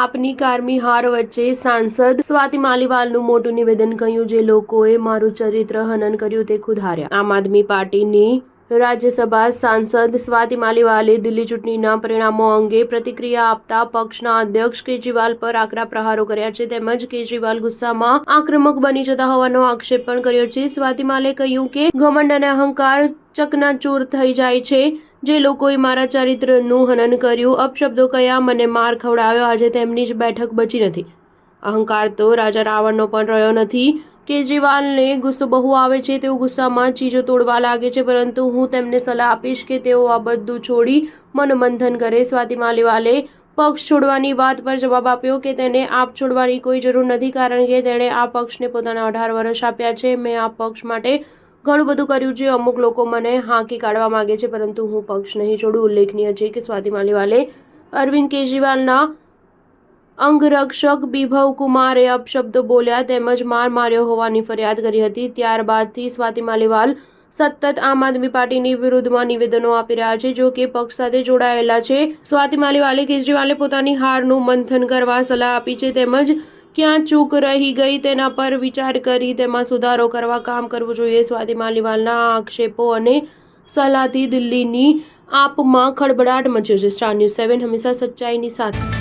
આપની કારમી હાર વચ્ચે સાંસદ સ્વાતિ માલીવાલનું મોટું નિવેદન કહ્યું, જે લોકોએ મારું ચરિત્ર હનન કર્યું તે ખુદ હાર્યા। આમ આદમી પાર્ટીની રાજ્યસભા સાંસદ સ્વાતિ માલીવાલે દિલ્હી ચૂંટણીના પરિણામો અંગે પ્રતિક્રિયા આપતા પક્ષના અધ્યક્ષ કેજરીવાલ પર આકરા પ્રહારો કર્યા છે, તેમજ કેજરીવાલ ગુસ્સામાં આક્રમક બની જતા હોવાનો આક્ષેપ પણ કર્યો છે। સ્વાતિ માલે કહ્યું કે ઘમંડ અને અહંકાર ચકનાચૂર થઈ જાય છે। જે લોકોએ મારા ચરિત્રનું હનન કર્યું, અપશબ્દો કહ્યા, મને માર ખવડાવ્યો, આજે તેમની જ બેઠક બચી નથી। અહંકાર તો રાજા રાવણનો પણ રહ્યો નથી। કેજરીવાલને ગુસ્સો બહુ આવે છે, તેઓ ગુસ્સામાં ચીજો તોડવા લાગે છે, પરંતુ હું તેમને સલાહ આપીશ કે તેઓ આ બધું છોડી મનોમંથન કરે। સ્વાતિ માલીવાલે પક્ષ છોડવાની વાત પર જવાબ આપ્યો કે તેને આપ છોડવાની કોઈ જરૂર નથી, કારણ કે તેણે આ પક્ષને પોતાના 18 વર્ષ આપ્યા છે। મેં આ પક્ષ માટે ઘણું બધું કર્યું છે। અમુક લોકો મને હાંકી કાઢવા માંગે છે, પરંતુ હું પક્ષ નહીં છોડું। ઉલ્લેખનીય છે કે સ્વાતિ માલીવાલે અરવિંદ કેજરીવાલના અંગરક્ષક બિભવ કુમારે અપશબ્દો બોલ્યા તેમજ માર માર્યો હોવાની ફરિયાદ કરી હતી। ત્યારબાદથી સ્વાતિ માલીવાલ સતત આમ આદમી પાર્ટીની વિરુદ્ધમાં નિવેદનો આપી રહ્યા છે, જો કે પક્ષ સાથે જોડાયેલા છે। સ્વાતિ માલીવાલે કેજરીવાલે પોતાની હારનું મંથન કરવા સલાહ આપી છે, તેમજ ક્યાં ચૂક રહી ગઈ તેના પર વિચાર કરી તેમાં સુધારો કરવા કામ કરવું જોઈએ। સ્વાતિ માલીવાલના આ આક્ષેપો અને સલાહથી દિલ્હીની આપમાં ખળભળાટ મચ્યો છે। સ્ટાર ન્યૂઝ 7 હંમેશા સચ્ચાઈની સાથે।